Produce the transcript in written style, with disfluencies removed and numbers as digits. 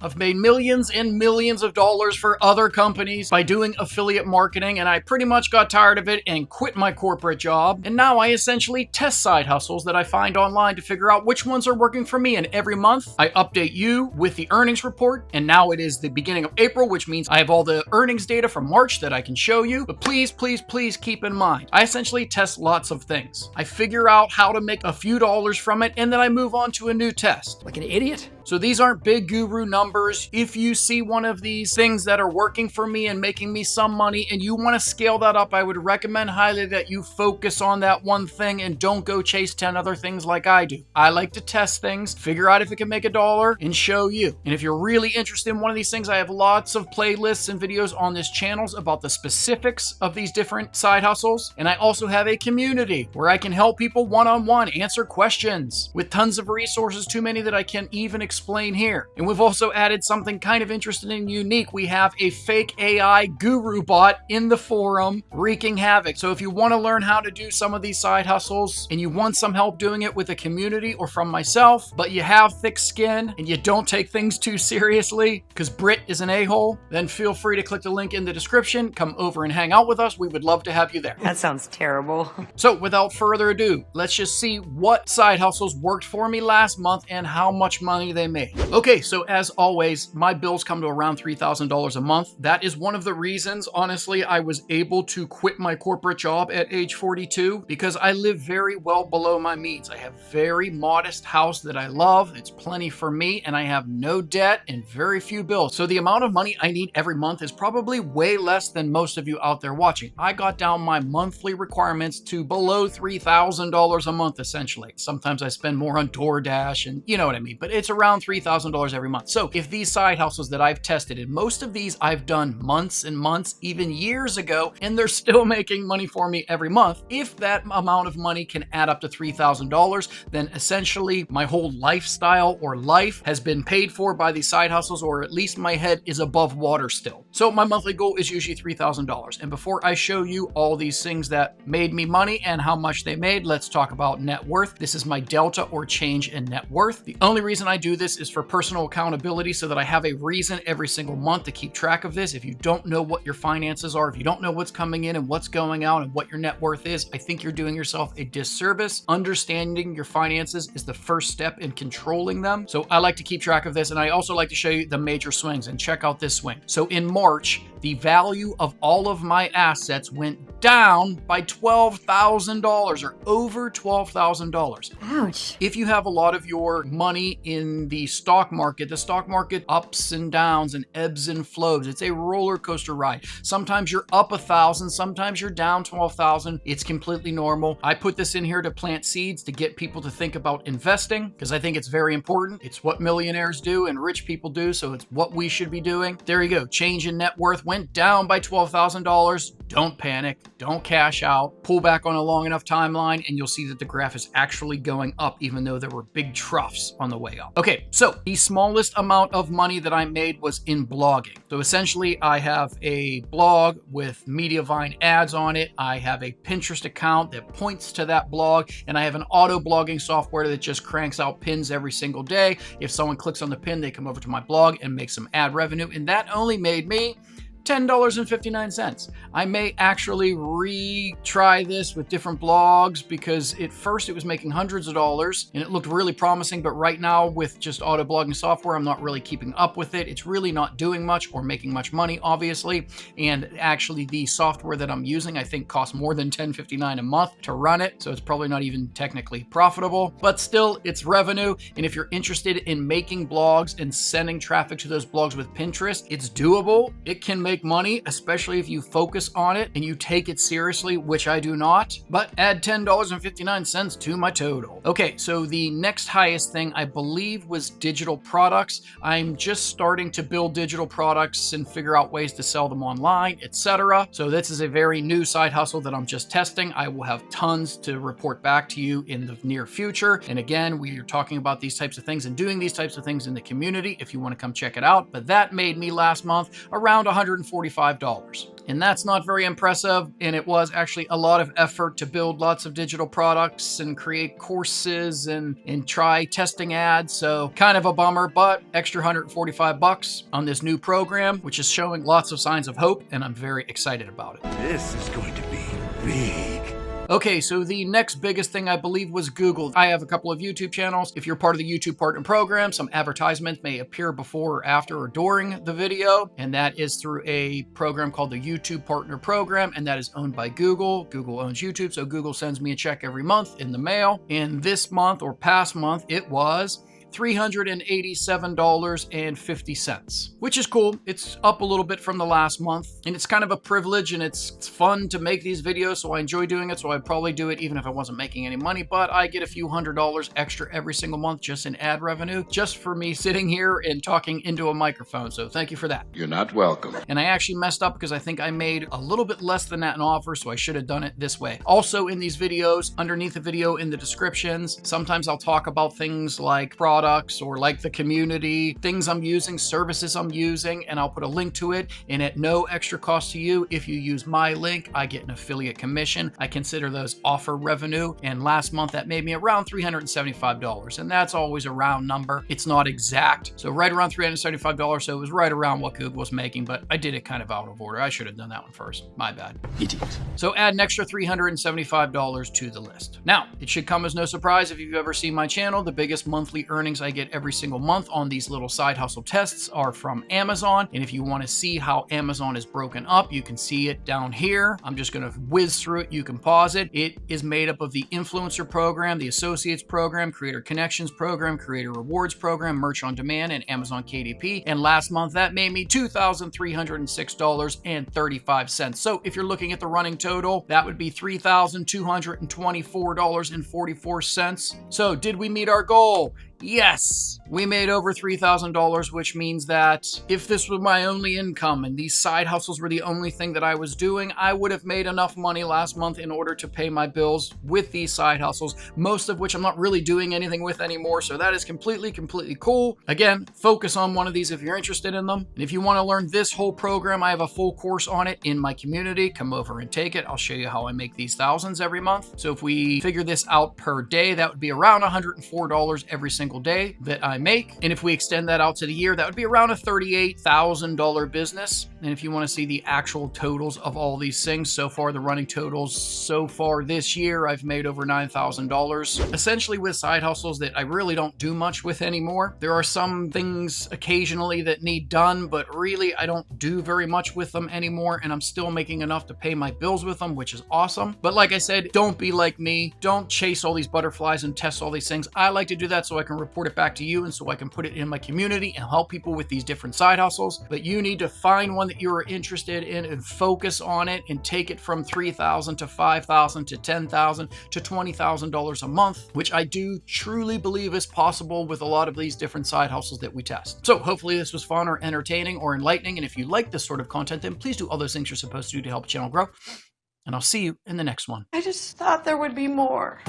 I've made millions and millions of dollars for other companies by doing affiliate marketing, and I pretty much got tired of it and quit my corporate job. And now I essentially test side hustles that I find online to figure out which ones are working for me. And every month I update you with the earnings report. And now it is the beginning of April, which means I have all the earnings data from March that I can show you. But please, please, please keep in mind, I essentially test lots of things. I figure out how to make a few dollars from it, and then I move on to a new test. Like an idiot? So these aren't big guru numbers. If you see one of these things that are working for me and making me some money and you want to scale that up, I would recommend highly that you focus on that one thing and don't go chase 10 other things like I do. I like to test things, figure out if it can make $1 and show you. And if you're really interested in one of these things, I have lots of playlists and videos on this channel about the specifics of these different side hustles. And I also have a community where I can help people one-on-one answer questions with tons of resources, too many that I can't even explain here. And we've also added something kind of interesting and unique. We have a fake AI guru bot in the forum wreaking havoc. So if you want to learn how to do some of these side hustles and you want some help doing it with a community or from myself, but you have thick skin and you don't take things too seriously because Brit is an a-hole, then feel free to click the link in the description, come over and hang out with us. We would love to have you there. That sounds terrible. So without further ado, let's just see what side hustles worked for me last month and how much money they made. Okay, so as always, my bills come to around $3,000 a month. That is one of the reasons, honestly, I was able to quit my corporate job at age 42 because I live very well below my means. I have a very modest house that I love. It's plenty for me and I have no debt and very few bills. So the amount of money I need every month is probably way less than most of you out there watching. I got down my monthly requirements to below $3,000 a month, essentially. Sometimes I spend more on DoorDash and you know what I mean, but it's around $3,000 every month. So if these side hustles that I've tested, and most of these I've done months and months, even years ago, and they're still making money for me every month, if that amount of money can add up to $3,000, then essentially my whole lifestyle or life has been paid for by these side hustles, or at least my head is above water still. So my monthly goal is usually $3,000. And before I show you all these things that made me money and how much they made, let's talk about net worth. This is my delta or change in net worth. The only reason I do this is for personal accountability so that I have a reason every single month to keep track of this. If you don't know what your finances are, if you don't know what's coming in and what's going out and what your net worth is, I think you're doing yourself a disservice. Understanding your finances is the first step in controlling them. So I like to keep track of this, and I also like to show you the major swings, and check out this swing. So in March, the value of all of my assets went down by $12,000 or over $12,000. Ouch. If you have a lot of your money in the stock market ups and downs and ebbs and flows. It's a roller coaster ride. Sometimes you're up 1,000, sometimes you're down 12,000. It's completely normal. I put this in here to plant seeds to get people to think about investing because I think it's very important. It's what millionaires do and rich people do, so it's what we should be doing. There you go. Change in net worth went down by $12,000. Don't panic. Don't cash out. Pull back on a long enough timeline and you'll see that the graph is actually going up even though there were big troughs on the way up. Okay, so the smallest amount of money that I made was in blogging. So essentially I have a blog with Mediavine ads on it. I have a Pinterest account that points to that blog, and I have an auto blogging software that just cranks out pins every single day. If someone clicks on the pin, they come over to my blog and make some ad revenue, and that only made me $10.59. I may actually retry this with different blogs because at first it was making hundreds of dollars and it looked really promising, but right now with just auto blogging software, I'm not really keeping up with it. It's really not doing much or making much money, obviously. And actually the software that I'm using, I think costs more than $10.59 a month to run it. So it's probably not even technically profitable, but still it's revenue. And if you're interested in making blogs and sending traffic to those blogs with Pinterest, it's doable. It can make money, especially if you focus on it and you take it seriously, which I do not, but add $10.59 to my total. Okay, so the next highest thing I believe was digital products. I'm just starting to build digital products and figure out ways to sell them online, etc. So this is a very new side hustle that I'm just testing. I will have tons to report back to you in the near future. And again, we are talking about these types of things and doing these types of things in the community if you want to come check it out. But that made me last month around $150 $345. And that's not very impressive, and it was actually a lot of effort to build lots of digital products and create courses and try testing ads, so kind of a bummer, but extra $145 on this new program, which is showing lots of signs of hope, and I'm very excited about it. This is going to be big. Okay, so the next biggest thing I believe was Google. I have a couple of YouTube channels. If you're part of the YouTube Partner Program, some advertisements may appear before or after or during the video, and that is through a program called the YouTube Partner Program, and that is owned by Google. Google owns YouTube, so Google sends me a check every month in the mail. And this month or past month, it was $387.50, which is cool. It's up a little bit from the last month, and it's kind of a privilege, and it's fun to make these videos, so I enjoy doing it, so I'd probably do it even if I wasn't making any money, but I get a few $100s extra every single month just in ad revenue, just for me sitting here and talking into a microphone, so thank you for that. You're not welcome. And I actually messed up because I think I made a little bit less than that in offer, so I should have done it this way. Also in these videos, underneath the video in the descriptions, sometimes I'll talk about things like products or like the community, things I'm using, services I'm using, and I'll put a link to it. And at no extra cost to you, if you use my link, I get an affiliate commission. I consider those offer revenue. And last month that made me around $375. And that's always a round number. It's not exact. So right around $375. So it was right around what Google was making, but I did it kind of out of order. I should have done that one first. My bad. Idiot. So add an extra $375 to the list. Now, it should come as no surprise if you've ever seen my channel. The biggest monthly earnings I get every single month on these little side hustle tests are from Amazon. And if you want to see how Amazon is broken up, you can see it down here. I'm just going to whiz through it. You can pause it. It is made up of the Influencer Program, the Associates Program, Creator Connections Program, Creator Rewards Program, Merch on Demand, and Amazon KDP. And last month, that made me $2,306.35. So if you're looking at the running total, that would be $3,224.44. So did we meet our goal? Yes, we made over $3,000, which means that if this was my only income and these side hustles were the only thing that I was doing, I would have made enough money last month in order to pay my bills with these side hustles, most of which I'm not really doing anything with anymore. So that is completely cool. Again, focus on one of these if you're interested in them. And if you want to learn this whole program, I have a full course on it in my community. Come over and take it. I'll show you how I make these thousands every month. So if we figure this out per day, that would be around $104 every single day that I make. And if we extend that out to the year, that would be around a $38,000 business. And if you want to see the actual totals of all these things, so far the running totals so far this year, I've made over $9,000, essentially with side hustles that I really don't do much with anymore. There are some things occasionally that need done, but really I don't do very much with them anymore, and I'm still making enough to pay my bills with them, which is awesome. But like I said, don't be like me. Don't chase all these butterflies and test all these things. I like to do that so I can report it back to you and so I can put it in my community and help people with these different side hustles. But you need to find one that you're interested in and focus on it and take it from $3,000 to $5,000 to $10,000 to $20,000 a month, which I do truly believe is possible with a lot of these different side hustles that we test. So hopefully this was fun or entertaining or enlightening. And if you like this sort of content, then please do all those things you're supposed to do to help the channel grow. And I'll see you in the next one. I just thought there would be more.